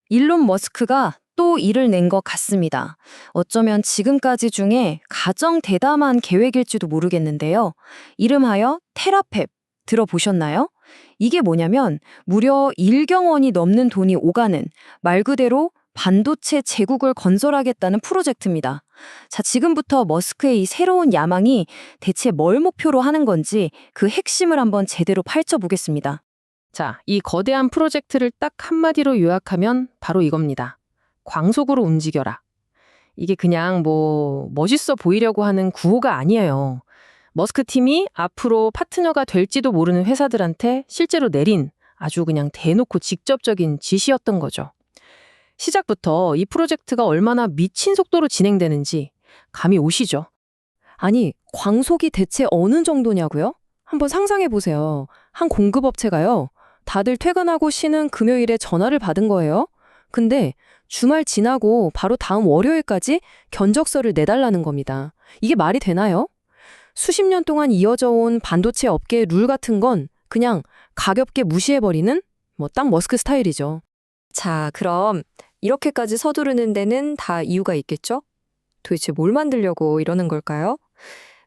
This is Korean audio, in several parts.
일론 머스크가 또 일을 낸 것 같습니다. 어쩌면 지금까지 중에 가장 대담한 계획일지도 모르겠는데요. 이름하여 테라펩 들어보셨나요? 이게 뭐냐면 무려 1경 원이 넘는 돈이 오가는 말 그대로 반도체 제국을 건설하겠다는 프로젝트입니다. 자, 지금부터 머스크의 이 새로운 야망이 대체 뭘 목표로 하는 건지 그 핵심을 한번 제대로 파헤쳐 보겠습니다. 자, 이 거대한 프로젝트를 딱 한마디로 요약하면 바로 이겁니다. 광속으로 움직여라. 이게 그냥 멋있어 보이려고 하는 구호가 아니에요. 머스크 팀이 앞으로 파트너가 될지도 모르는 회사들한테 실제로 내린 아주 그냥 대놓고 직접적인 지시였던 거죠. 시작부터 이 프로젝트가 얼마나 미친 속도로 진행되는지 감이 오시죠? 아니, 광속이 대체 어느 정도냐고요? 한번 상상해 보세요. 한 공급업체가요. 다들 퇴근하고 쉬는 금요일에 전화를 받은 거예요. 근데 주말 지나고 바로 다음 월요일까지 견적서를 내달라는 겁니다. 이게 말이 되나요? 수십 년 동안 이어져 온 반도체 업계의 룰 같은 건 그냥 가볍게 무시해버리는 딱 머스크 스타일이죠. 자, 그럼 이렇게까지 서두르는 데는 다 이유가 있겠죠? 도대체 뭘 만들려고 이러는 걸까요?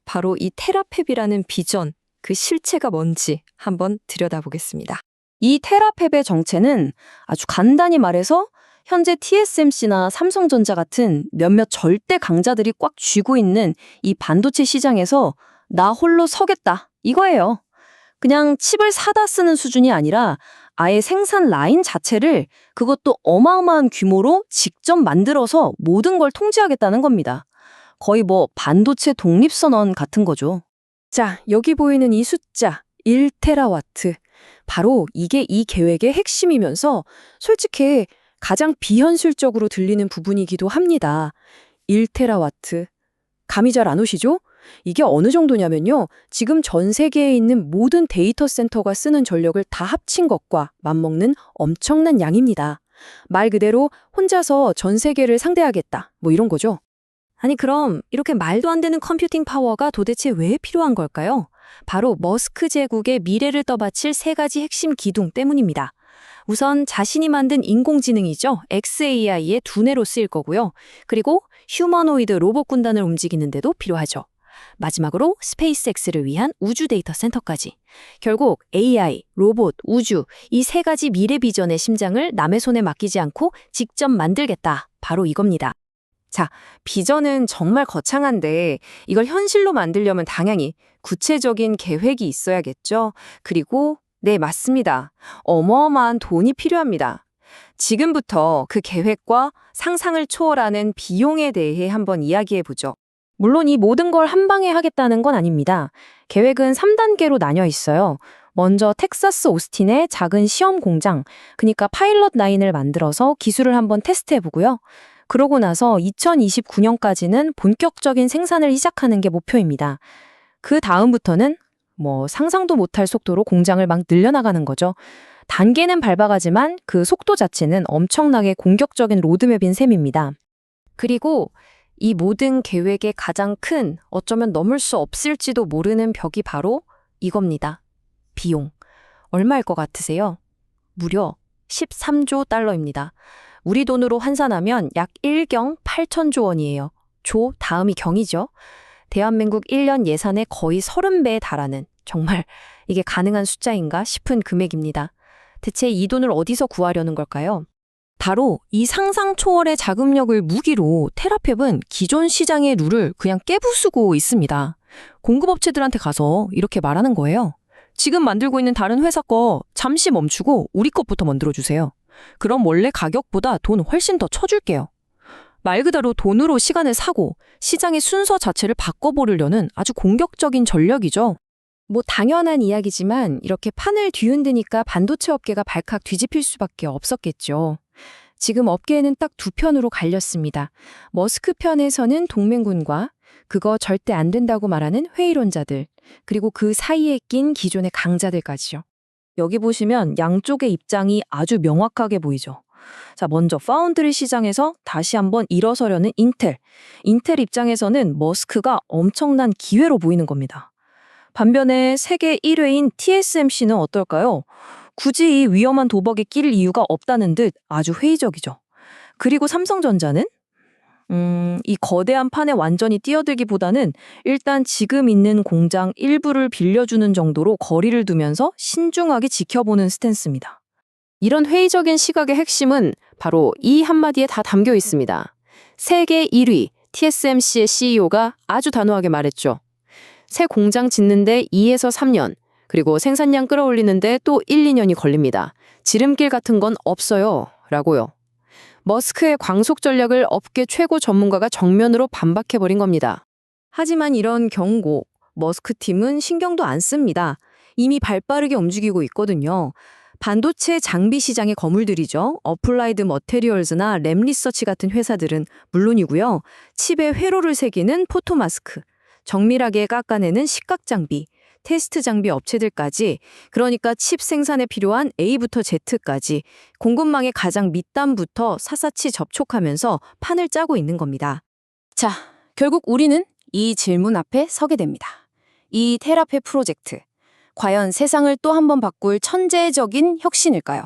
바로 이 테라펩이라는 비전, 그 실체가 뭔지 한번 들여다보겠습니다. 이 테라펩의 정체는 아주 간단히 말해서 현재 TSMC나 삼성전자 같은 몇몇 절대 강자들이 꽉 쥐고 있는 이 반도체 시장에서 나 홀로 서겠다, 이거예요. 그냥 칩을 사다 쓰는 수준이 아니라 아예 생산 라인 자체를 그것도 어마어마한 규모로 직접 만들어서 모든 걸 통제하겠다는 겁니다. 거의 반도체 독립선언 같은 거죠. 자, 여기 보이는 이 숫자 1테라와트. 바로 이게 이 계획의 핵심이면서 솔직히 가장 비현실적으로 들리는 부분이기도 합니다. 1테라와트. 감이 잘 안 오시죠? 이게 어느 정도냐면요. 지금 전 세계에 있는 모든 데이터 센터가 쓰는 전력을 다 합친 것과 맞먹는 엄청난 양입니다. 말 그대로 혼자서 전 세계를 상대하겠다. 이런 거죠. 아니 그럼 이렇게 말도 안 되는 컴퓨팅 파워가 도대체 왜 필요한 걸까요? 바로 머스크 제국의 미래를 떠받칠 세 가지 핵심 기둥 때문입니다. 우선 자신이 만든 인공지능이죠. XAI의 두뇌로 쓰일 거고요. 그리고 휴머노이드 로봇 군단을 움직이는 데도 필요하죠. 마지막으로 스페이스X를 위한 우주 데이터 센터까지. 결국 AI, 로봇, 우주 이 세 가지 미래 비전의 심장을 남의 손에 맡기지 않고 직접 만들겠다. 바로 이겁니다. 자, 비전은 정말 거창한데 이걸 현실로 만들려면 당연히 구체적인 계획이 있어야겠죠. 그리고 네, 맞습니다. 어마어마한 돈이 필요합니다. 지금부터 그 계획과 상상을 초월하는 비용에 대해 한번 이야기해 보죠. 물론 이 모든 걸 한 방에 하겠다는 건 아닙니다. 계획은 3단계로 나뉘어 있어요. 먼저 텍사스 오스틴의 작은 시험 공장, 그러니까 파일럿 라인을 만들어서 기술을 한번 테스트해 보고요. 그러고 나서 2029년까지는 본격적인 생산을 시작하는 게 목표입니다. 그 다음부터는 상상도 못할 속도로 공장을 막 늘려나가는 거죠. 단계는 밟아가지만 그 속도 자체는 엄청나게 공격적인 로드맵인 셈입니다. 그리고 이 모든 계획의 가장 큰, 어쩌면 넘을 수 없을지도 모르는 벽이 바로 이겁니다. 비용. 얼마일 것 같으세요? 무려 13조 달러입니다. 우리 돈으로 환산하면 약 1경 8천조 원이에요. 조 다음이 경이죠. 대한민국 1년 예산의 거의 30배에 달하는 정말 이게 가능한 숫자인가 싶은 금액입니다. 대체 이 돈을 어디서 구하려는 걸까요? 바로 이 상상 초월의 자금력을 무기로 테라펩은 기존 시장의 룰을 그냥 깨부수고 있습니다. 공급업체들한테 가서 이렇게 말하는 거예요. 지금 만들고 있는 다른 회사 거 잠시 멈추고 우리 것부터 만들어주세요. 그럼 원래 가격보다 돈 훨씬 더 쳐줄게요. 말 그대로 돈으로 시간을 사고 시장의 순서 자체를 바꿔보려는 아주 공격적인 전략이죠. 당연한 이야기지만 이렇게 판을 뒤흔드니까 반도체 업계가 발칵 뒤집힐 수밖에 없었겠죠. 지금 업계에는 딱 두 편으로 갈렸습니다. 머스크 편에서는 동맹군과 그거 절대 안 된다고 말하는 회의론자들, 그리고 그 사이에 낀 기존의 강자들까지요. 여기 보시면 양쪽의 입장이 아주 명확하게 보이죠. 자, 먼저 파운드리 시장에서 다시 한번 일어서려는 인텔. 인텔 입장에서는 머스크가 엄청난 기회로 보이는 겁니다. 반면에 세계 1회인 TSMC는 어떨까요? 굳이 이 위험한 도박에 끼를 이유가 없다는 듯 아주 회의적이죠. 그리고 삼성전자는 이 거대한 판에 완전히 뛰어들기보다는 일단 지금 있는 공장 일부를 빌려주는 정도로 거리를 두면서 신중하게 지켜보는 스탠스입니다. 이런 회의적인 시각의 핵심은 바로 이 한마디에 다 담겨 있습니다. 세계 1위 TSMC의 CEO가 아주 단호하게 말했죠. 새 공장 짓는데 2에서 3년, 그리고 생산량 끌어올리는데 또 1, 2년이 걸립니다. 지름길 같은 건 없어요. 라고요. 머스크의 광속 전략을 업계 최고 전문가가 정면으로 반박해버린 겁니다. 하지만 이런 경고, 머스크 팀은 신경도 안 씁니다. 이미 발빠르게 움직이고 있거든요. 반도체 장비 시장의 거물들이죠. 어플라이드 머테리얼즈나 램리서치 같은 회사들은 물론이고요. 칩에 회로를 새기는 포토마스크, 정밀하게 깎아내는 식각 장비, 테스트 장비 업체들까지, 그러니까 칩 생산에 필요한 A부터 Z까지 공급망의 가장 밑단부터 샅샅이 접촉하면서 판을 짜고 있는 겁니다. 자, 결국 우리는 이 질문 앞에 서게 됩니다. 이 테라페 프로젝트, 과연 세상을 또 한 번 바꿀 천재적인 혁신일까요?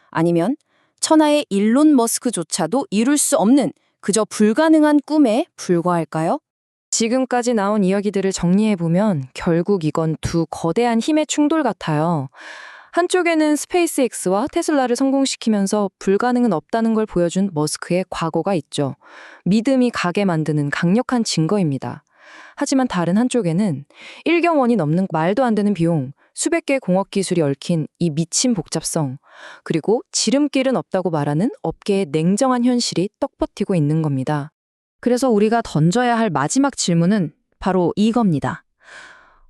아니면 천하의 일론 머스크조차도 이룰 수 없는 그저 불가능한 꿈에 불과할까요? 지금까지 나온 이야기들을 정리해보면 결국 이건 두 거대한 힘의 충돌 같아요. 한쪽에는 스페이스X와 테슬라를 성공시키면서 불가능은 없다는 걸 보여준 머스크의 과거가 있죠. 믿음이 가게 만드는 강력한 증거입니다. 하지만 다른 한쪽에는 1경 원이 넘는 말도 안 되는 비용, 수백 개의 공업 기술이 얽힌 이 미친 복잡성, 그리고 지름길은 없다고 말하는 업계의 냉정한 현실이 떡버티고 있는 겁니다. 그래서 우리가 던져야 할 마지막 질문은 바로 이겁니다.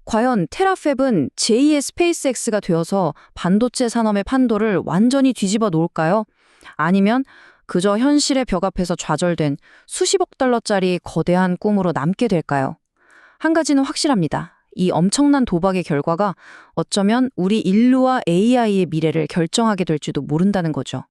과연 테라팹은 제2의 스페이스X가 되어서 반도체 산업의 판도를 완전히 뒤집어 놓을까요? 아니면 그저 현실의 벽 앞에서 좌절된 수십억 달러짜리 거대한 꿈으로 남게 될까요? 한 가지는 확실합니다. 이 엄청난 도박의 결과가 어쩌면 우리 인류와 AI의 미래를 결정하게 될지도 모른다는 거죠.